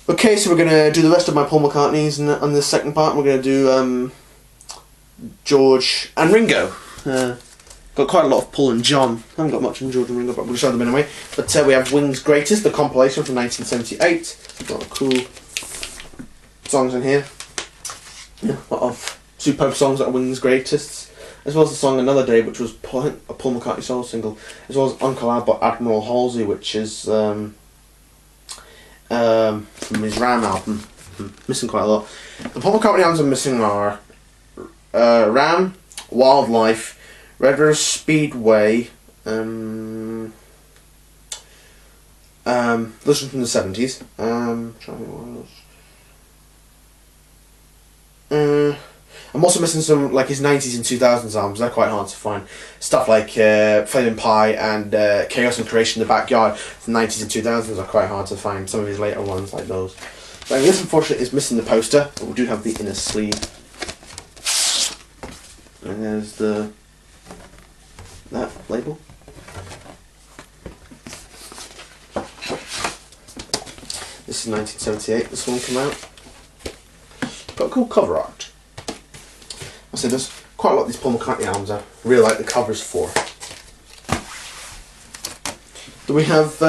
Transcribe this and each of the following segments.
Okay, so we're gonna do the rest of my Paul McCartney's on the second part. We're gonna do George and Ringo. Got quite a lot of Paul and John. I haven't got much on George and Ringo, but we'll show them anyway. But we have Wings' Greatest, the compilation from 1978. A lot of cool songs in here. Yeah, a lot of superb songs that are Wings' Greatest, as well as the song Another Day, which was a Paul McCartney solo single, as well as Uncle Admiral Halsey, which is from his Ram album. Missing quite a lot. The Paul McCartney albums I'm missing are Ram, Wildlife, Red Rose Speedway, Listen from the 70s. Trying to think what else. I'm also missing some like his 90s and 2000s albums. They're quite hard to find. Stuff like Flaming Pie and Chaos and Creation in the Backyard. The 90s and 2000s are quite hard to find. Some of his later ones like those. But this unfortunately is missing the poster, but we do have the inner sleeve. And there's that label. This is 1978. This one came out. Got cool cover art. I said there's quite a lot of these Paul McCartney albums I really like the covers for. Then we have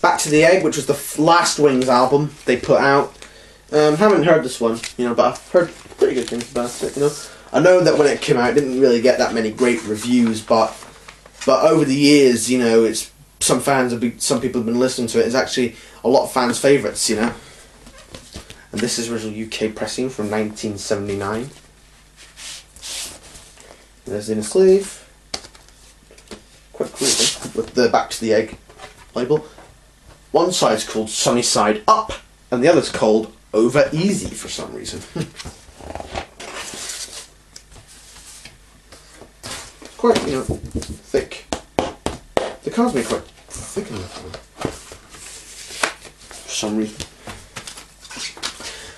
Back to the Egg, which was the last Wings album they put out. Haven't heard this one, but I've heard pretty good things about it. I know that when it came out, it didn't really get that many great reviews, but over the years, it's some people have been listening to it. It's actually a lot of fans' favourites, And this is original UK pressing from 1979. There's the inner sleeve. Quite cool, with the Back to the Egg label. One side's called Sunny Side Up, and the other's called Over Easy for some reason. Quite, thick. The cards made quite thick enough for some reason.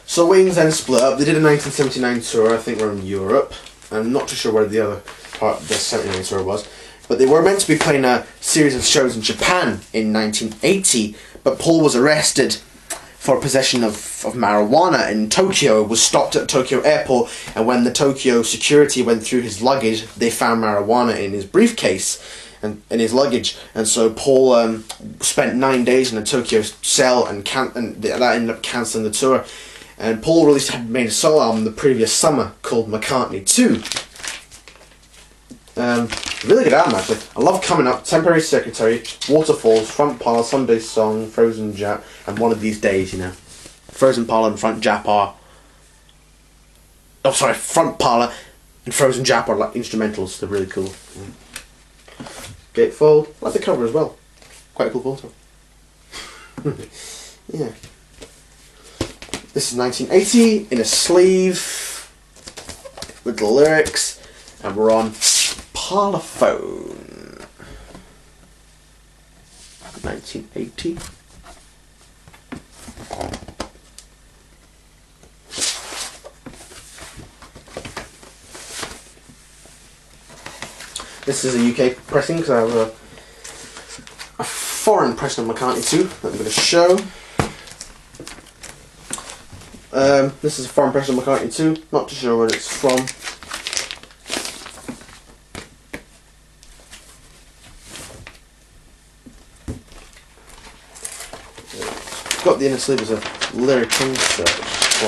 So Wings then split up. They did a 1979 tour, I think we're in Europe. I'm not too sure where the other part of the 79 tour was. But they were meant to be playing a series of shows in Japan in 1980, but Paul was arrested for possession of marijuana in Tokyo, was stopped at Tokyo airport, and when the Tokyo security went through his luggage, they found marijuana in his briefcase and in his luggage, and so Paul spent 9 days in a Tokyo cell, and that ended up cancelling the tour. And Paul had made a solo album the previous summer called McCartney 2. Really good album actually. I love Coming Up, Temporary Secretary, Waterfalls, Front Parlour, Someday Song, Frozen Jap, and One of These Days, Frozen Parlour and Front Jap are... Front Parlour and Frozen Jap are like instrumentals. They're really cool. Gatefold. I like the cover as well. Quite a cool photo. Yeah. This is 1980, in a sleeve, with the lyrics, and we're on Parlophone. 1980. This is a UK pressing, because I have a foreign pressing of McCartney 2 that I'm going to show. This is a foreign pressing of McCartney 2, not too sure where it's from. It's got the inner sleeve as a lyric insert, which is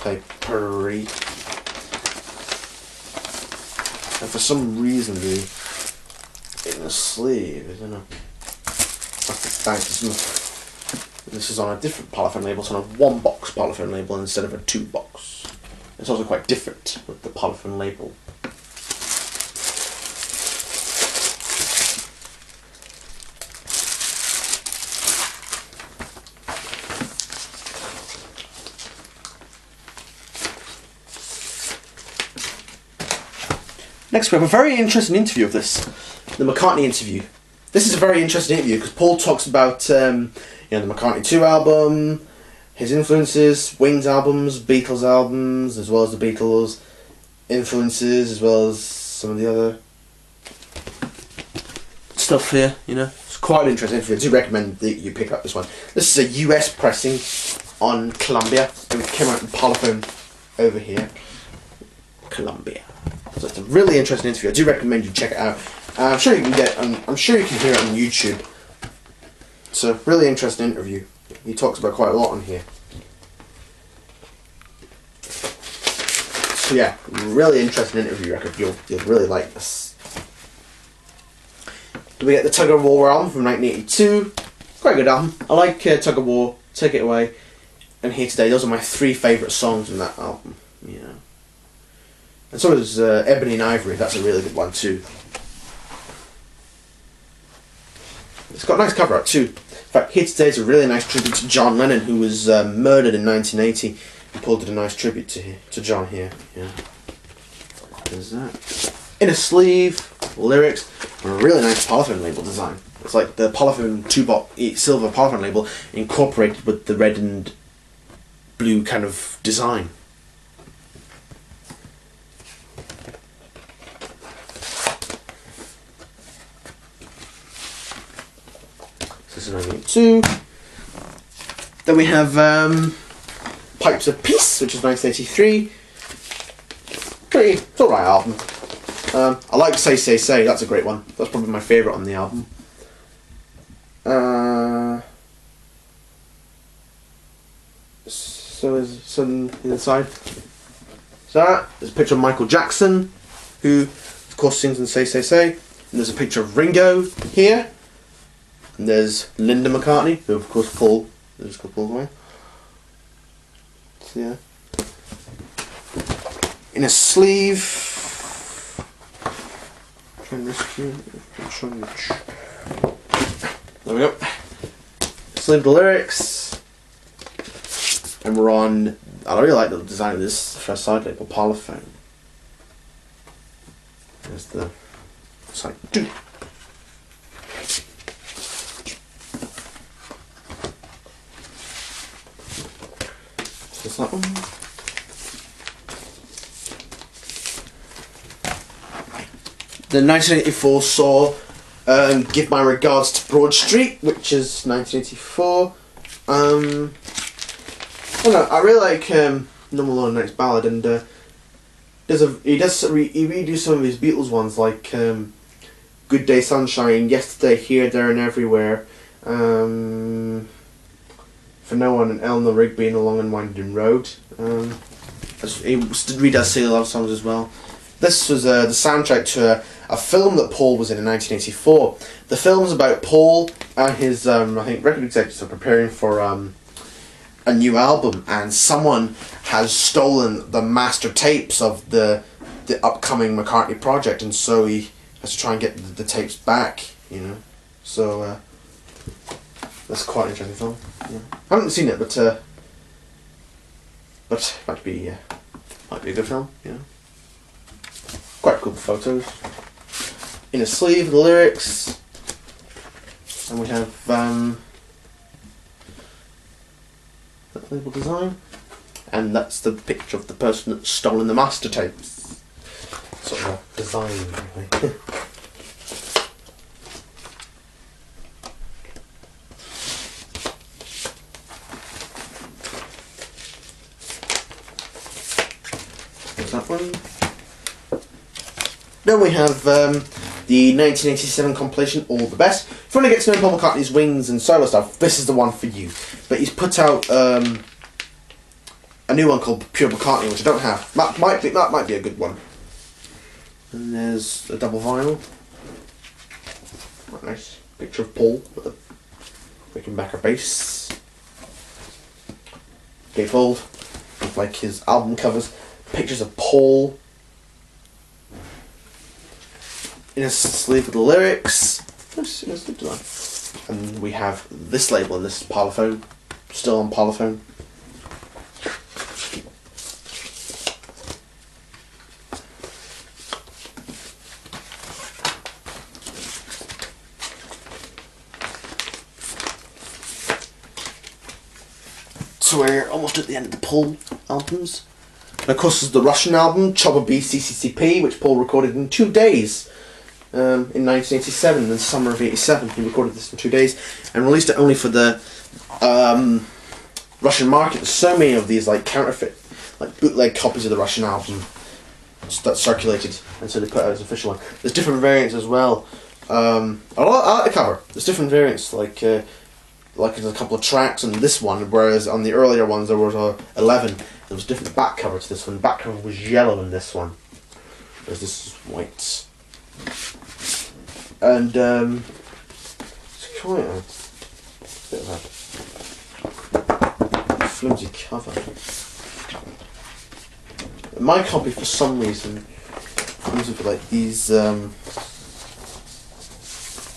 quite papery. And for some reason the inner sleeve, I don't know. This is on a different Parlophone label. It's on a 1-box Parlophone label instead of a 2-box. It's also quite different with the Parlophone label. Next we have a very interesting interview of this. The McCartney interview. This is a very interesting interview because Paul talks about the McCartney 2 album, his influences, Wings albums, Beatles albums, as well as the Beatles influences, as well as some of the other stuff here, It's quite an interesting interview. I do recommend that you pick up this one. This is a US pressing on Columbia. It came out in Parlophone over here. Columbia. So it's a really interesting interview. I do recommend you check it out. I'm sure you can I'm sure you can hear it on YouTube. It's a really interesting interview. He talks about quite a lot on here. So yeah, really interesting interview record. You'll really like this. Do we get the Tug of War album from 1982? Quite a good album. I like Tug of War, Take It Away, and Here Today. Those are my 3 favourite songs in that album. Yeah. And so is Ebony and Ivory. That's a really good one too. It's got a nice cover art too. In fact, Here Today is a really nice tribute to John Lennon, who was murdered in 1980. Paul did a nice tribute to John here. Yeah. There's that. In a sleeve, lyrics, and a really nice Parlophone label design. It's like the Parlophone silver Parlophone label incorporated with the red and blue kind of design. So this is 1982. Then we have Pipes of Peace, which is 1983. It's alright album. I like Say Say Say, that's a great one. That's probably my favourite on the album. So there's some inside. So there's a picture of Michael Jackson, who of course sings in Say Say Say. And there's a picture of Ringo here. And there's Linda McCartney, who of course Paul away. So yeah. In a sleeve. There we go. Sleeve the lyrics. And we're on, I really like the design of this first side label, Parlophone. There's the side 2. There's that one. The 1984 saw Give My Regards to Broad Street, which is 1984. I don't know, I really like No More Lonely Nights Ballad, and he redos some of his Beatles ones, like Good Day Sunshine, Yesterday, Here, There and Everywhere, For No One, and Eleanor Rigby and A Long and Winding Road. He redoes Silly Love Songs as well. This was the soundtrack to a film that Paul was in 1984. The film's about Paul and his, I think, record executives are preparing for a new album, and someone has stolen the master tapes of the upcoming McCartney project, and so he has to try and get the tapes back, you know. So that's quite an interesting film. Yeah. I haven't seen it, but might be a good film, you know. Quite cool photos. In a sleeve, the lyrics, and we have that label design, and that's the picture of the person that's stolen the master tapes. Sort of a design, anyway. There's that one. Then we have the 1987 compilation, All the Best. If you want to get to know Paul McCartney's wings and solo stuff, this is the one for you. But he's put out a new one called Pure McCartney, which I don't have. That might be a good one. And there's a double vinyl. Quite nice picture of Paul with a Rickenbacker bass. Gatefold, like his album covers. Pictures of Paul. In a sleeve with the lyrics. And we have this label, and this is Parlophone. Still on Parlophone. So we're almost at the end of the Paul albums. And of course there's the Russian album, Chopper B CCCP, which Paul recorded in 2 days. in 1987, in the summer of '87. He recorded this in 2 days and released it only for the Russian market. There's so many of these like counterfeit, like bootleg copies of the Russian album that circulated, and so they put out as an official one. There's different variants as well. I like the cover. There's different variants, like there's a couple of tracks on this one, whereas on the earlier ones there was 11. There was a different back cover to this one. The back cover was yellow in this one, whereas this is white. And it's quite a bit of a flimsy cover. My copy, for some reason, comes with like these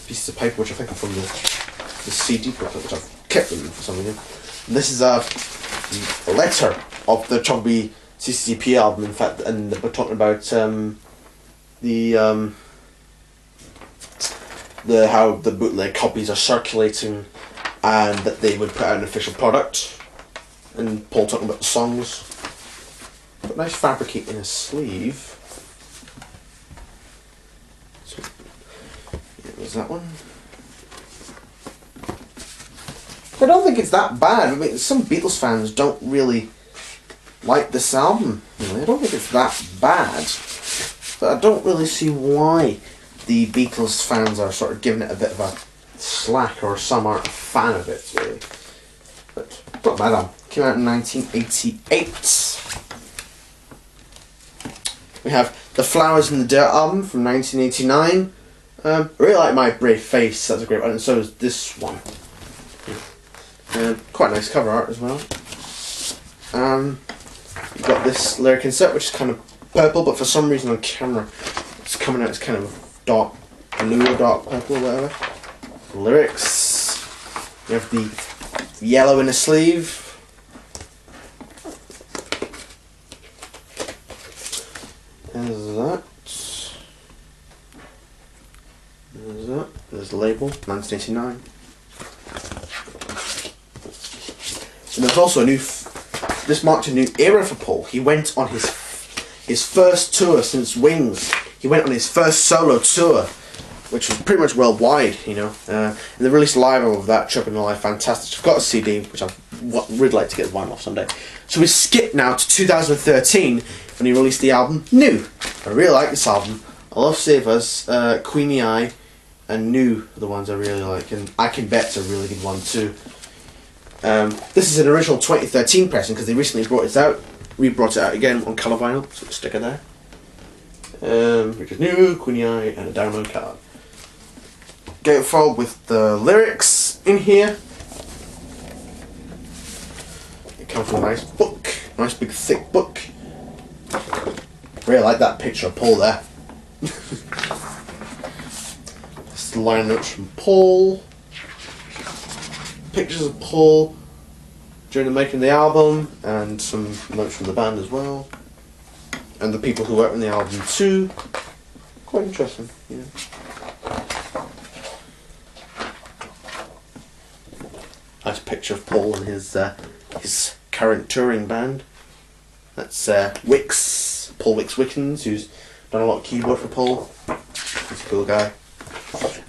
pieces of paper, which I think are from the CD booklet, which I've kept them for some reason. And this is a letter of the Chubby CCP album, in fact, and we're talking about how the bootleg copies are circulating, and that they would put out an official product. And Paul talking about the songs. But nice fabricate in a sleeve. So, yeah, there's that one. I don't think it's that bad. I mean, some Beatles fans don't really like this album. Really. I don't think it's that bad. But I don't really see why the Beatles fans are sort of giving it a bit of a slack, or some aren't a fan of it, really. But not a bad album. Came out in 1988. We have the Flowers in the Dirt album from 1989. I really like My Brave Face. That's a great one, and so is this one. Quite nice cover art as well. You've got this lyric insert, which is kind of purple, but for some reason on camera it's coming out as kind of dark blue or dark purple or whatever. The lyrics. You have the yellow in the sleeve. There's that. There's that. There's the label, 1989. And there's also a new. This marked a new era for Paul. He went on his first tour since Wings. He went on his first solo tour, which was pretty much worldwide, you know. And they released a live album of that, Tripping the Life, fantastic. I've got a CD, which I'd really like to get one off someday. So we skip now to 2013, when he released the album New. I really like this album. I love Save Us, Queenie Eye, and New are the ones I really like, and I Can Bet's a really good one too. This is an original 2013 pressing, because they recently brought it out. We brought it out again on colour vinyl, so stick it there. Which is New, Queenie Eye, and a download card. Gatefold with the lyrics in here. It comes with a nice book, nice big thick book. Really like that picture of Paul there. This is the line notes from Paul. Pictures of Paul during the making of the album, and some notes from the band as well, and the people who worked on the album too. Quite interesting, yeah. Nice picture of Paul and his current touring band. That's Wicks, Paul Wickens, who's done a lot of keyboard for Paul. He's a cool guy.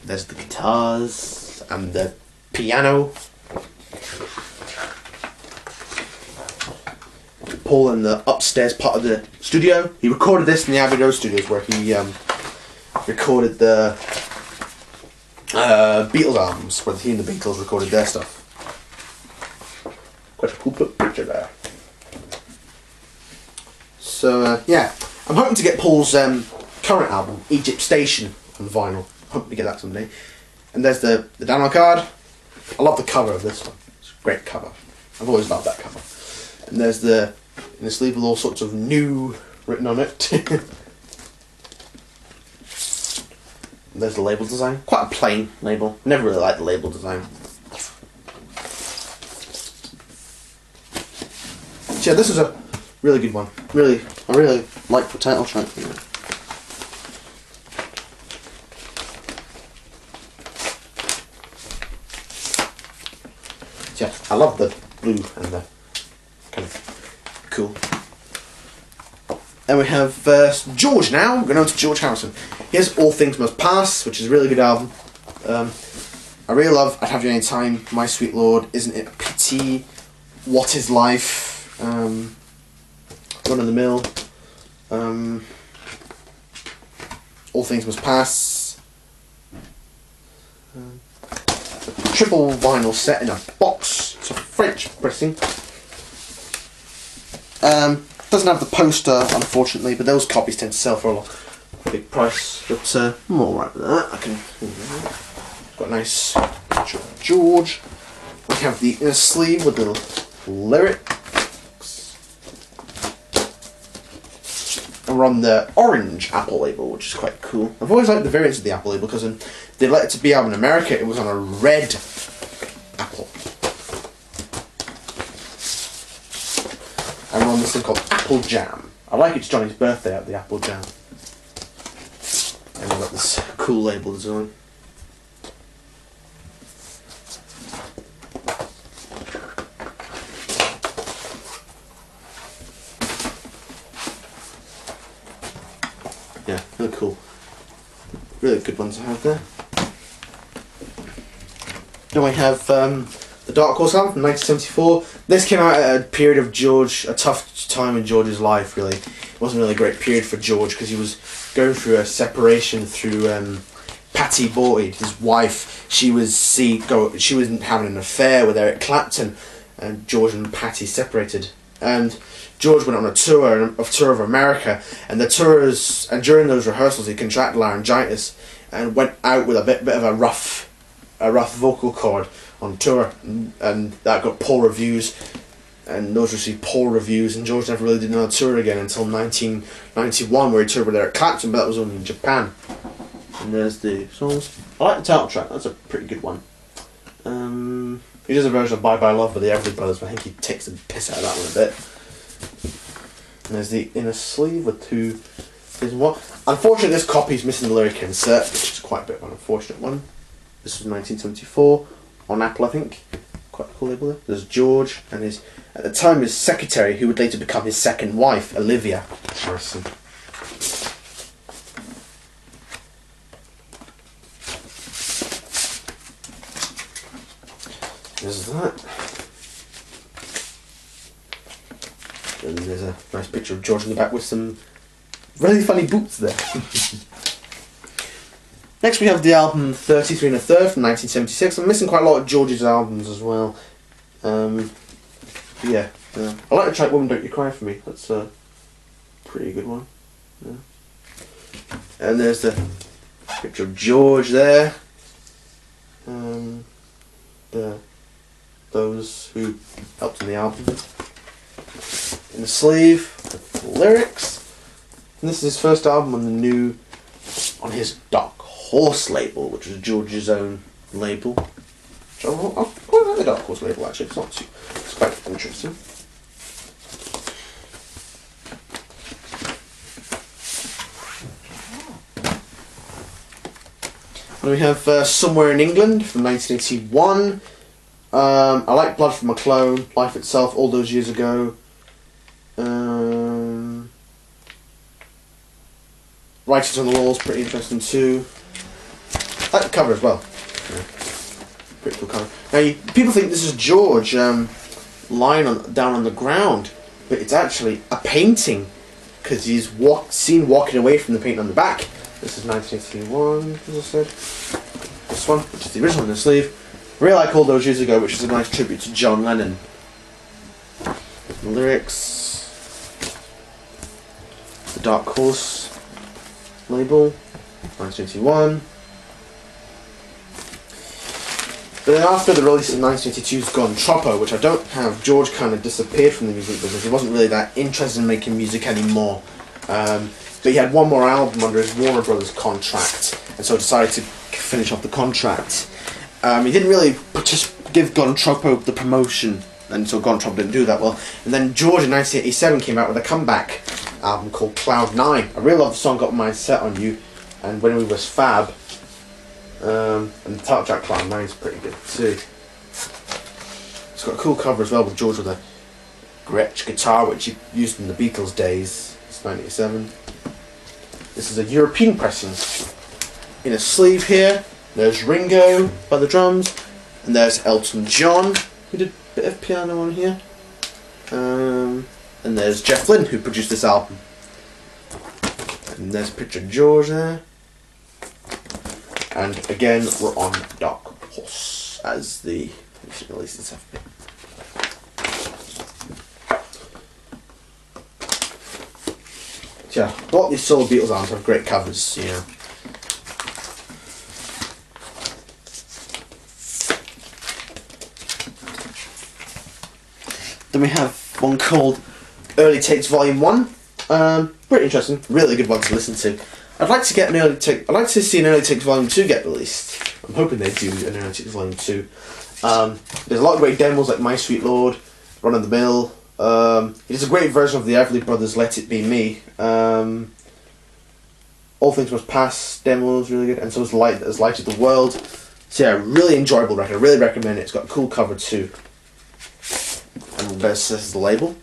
There's the guitars and the piano. Paul in the upstairs part of the studio. He recorded this in the Abbey Road Studios, where he recorded the Beatles albums, where he and the Beatles recorded their stuff. Quite a cool picture there. So yeah, I'm hoping to get Paul's current album, Egypt Station, on vinyl. Hoping to get that someday. And there's the download card. I love the cover of this one. It's a great cover. I've always loved that cover. And there's in the sleeve with all sorts of new written on it. And there's the label design. Quite a plain label. Never really liked the label design. So yeah, this is a really good one. I really like the title track. Yeah, I love the blue and the kind of cool And we have George now. We're going on to George Harrison. Here's All Things Must Pass, which is a really good album. I really love I'd Have You Any Time, My Sweet Lord, Isn't It a Pity, What Is Life, Run of the Mill, All Things Must Pass. Triple vinyl set in a box. It's a French pressing. Doesn't have the poster, unfortunately, but those copies tend to sell for a big price. But I'm alright with that. I can. Got a nice picture of George. We have the inner sleeve with the lyrics. And we're on the orange Apple label, which is quite cool. I've always liked the variants of the Apple label because when they let it to be out in America, it was on a red apple. And we're on this thing called Apple Jam. I like it's Johnny's birthday at the Apple Jam. And we've got this cool label design. Yeah, really cool. Really good ones to have there. Then we have the Dark Horse album from 1974. This came out at a period of a tough time in George's life, really. It wasn't really a great period for George because he was going through a separation through Pattie Boyd, his wife. She was having an affair with Eric Clapton, and George and Pattie separated. And George went on a tour of America, and during those rehearsals he contracted laryngitis and went out with a bit of a rough vocal cord on tour, and that got poor reviews, and those received poor reviews, and George never really did another tour again until 1991, where he toured with Eric Clapton, but that was only in Japan. And there's the songs. I like the title track, that's a pretty good one. He does a version of Bye Bye Love by the Everly Brothers, but I think he takes the piss out of that one a bit. And there's the inner sleeve with two. Unfortunately, this copy's missing the lyric insert, which is quite a bit of an unfortunate one. This was 1974 on Apple, I think. Quite a cool label there. There's George and at the time, his secretary, who would later become his second wife, Olivia Harrison. There's that. And there's a nice picture of George in the back with some really funny boots there. Next we have the album 33 1/3 from 1976. I'm missing quite a lot of George's albums as well. I like the track Woman Don't You Cry For Me. That's a pretty good one. Yeah. And there's the picture of George there. Those who helped in the album. In the sleeve, the lyrics. And this is his first album on his Dark Horse label, which was George's own label. I quite like the Dark Horse label actually. It's quite interesting. And we have Somewhere in England from 1981. I like Blood from a Clone, Life Itself, All Those Years Ago. Writings on the Wall is pretty interesting too. I like the cover as well. Yeah. Pretty cool cover. Now, people think this is George lying down on the ground, but it's actually a painting because he's seen walking away from the painting on the back. This is 1981, as I said. This one, which is the original in the sleeve. Really like All Those Years Ago, which is a nice tribute to John Lennon. The lyrics. The Dark Horse label, 1981. But then after the release of 1982's Gone Troppo, which I don't have, George kind of disappeared from the music business. He wasn't really that interested in making music anymore. But he had one more album under his Warner Brothers contract, and so decided to finish off the contract. He didn't really give Gone Troppo the promotion, and so Gone Troppo didn't do that well. And then George in 1987 came out with a comeback album called Cloud 9. I really love the song Got My Set On You, and When We Was Fab. And the title track Cloud 9 is pretty good too. It's got a cool cover as well with George with a Gretsch guitar, which he used in the Beatles days. It's 1987. This is a European pressing. In a sleeve here, there's Ringo by the drums, and there's Elton John, who did a bit of piano on here. And there's Jeff Lynne, who produced this album. And there's a picture of George there. And again, we're on Dark Horse as the releases have been. So yeah, a lot of these Solo Beatles albums have great covers, you know. Then we have one called Early Takes Volume 1. Pretty interesting, really good one to listen to. I'd like to get I'd like to see an Early Takes Volume 2 get released. I'm hoping they do an Early Takes Volume 2. There's a lot of great demos like My Sweet Lord, Run of the Mill. It is a great version of the Everly Brothers' Let It Be Me. All Things Must Pass demo is really good, and so is Light That Has Lighted the World. So yeah, really enjoyable record. I really recommend it. It's got a cool cover too. And this is the label.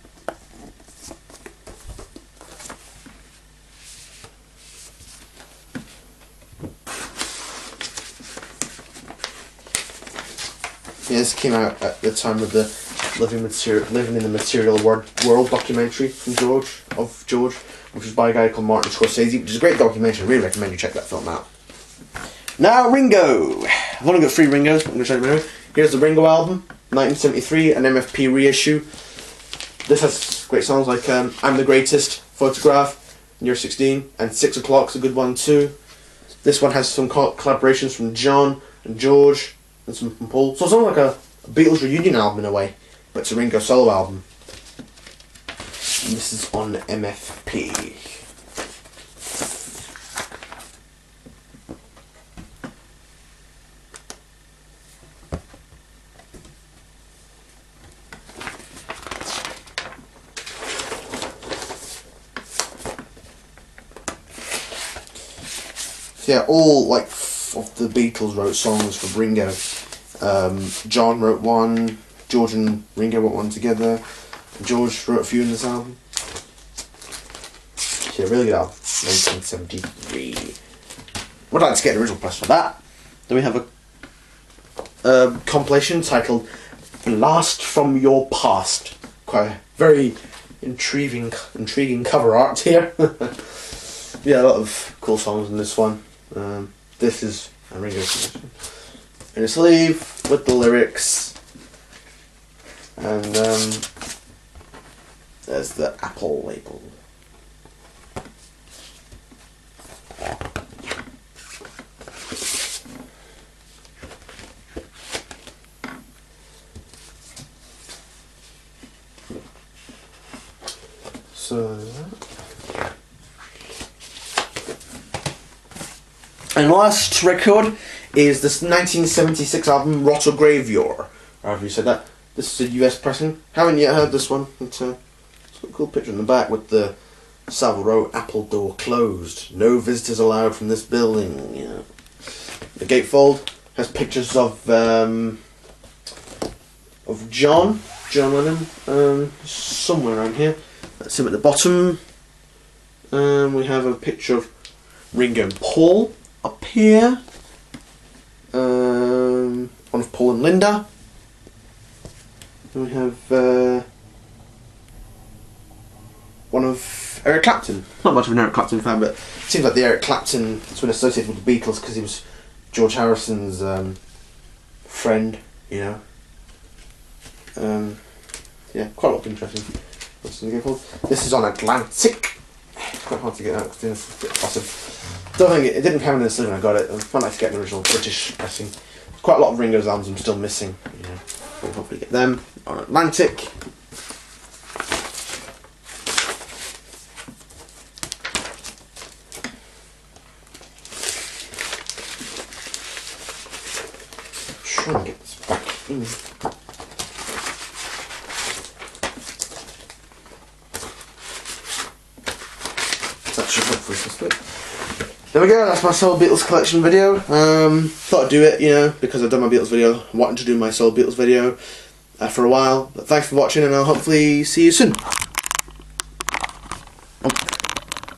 Yeah, this came out at the time of the Living in the Material World documentary from George, which was by a guy called Martin Scorsese, which is a great documentary. I really recommend you check that film out. Now Ringo! I've only got 3 Ringos, but I'm going to show you now. Here's the Ringo album, 1973, an MFP reissue. This has great songs like I'm the Greatest, Photograph, You're 16, and 6 O'Clock's a good one too. This one has some collaborations from John and George, and some from Paul. So it's almost like a Beatles reunion album in a way, but it's a Ringo solo album. And this is on MFP. So yeah, all like of the Beatles wrote songs for Ringo. John wrote one, George and Ringo wrote one together. George wrote a few in this album. Yeah, really good album. 1973. Would like to get an original press for that. Then we have a compilation titled Blast from Your Past. Quite a very intriguing cover art here. Yeah, a lot of cool songs in this one. This is a Ringo submission. In a sleeve with the lyrics. And there's the Apple label. So and last record is this 1976 album Roto Graveyard. However you said that. This is a US pressing. Haven't yet heard this one. It's got a cool picture in the back with the Savile Row Apple door closed. No visitors allowed from this building. Yeah. The gatefold has pictures of John Lennon, somewhere around here. That's him at the bottom. We have a picture of Ringo and Paul up here. One of Paul and Linda. And we have one of Eric Clapton. Not much of an Eric Clapton fan, but it seems like the Eric Clapton has been associated with the Beatles because he was George Harrison's friend, you know. Yeah, quite a lot of interesting. This is on Atlantic. It's quite hard to get out because it's a bit fussy. Don't think it didn't come in the sleeve when I got it. I'd like to get an original British pressing. Quite a lot of Ringo's albums I'm still missing. You know, we'll hopefully get them on Atlantic. Try and get this back in. That should hopefully just fit. There we go, that's my Solo Beatles collection video. Thought I'd do it, you know, because I've done my Beatles video. I wanted to do my Solo Beatles video for a while. But thanks for watching and I'll hopefully see you soon.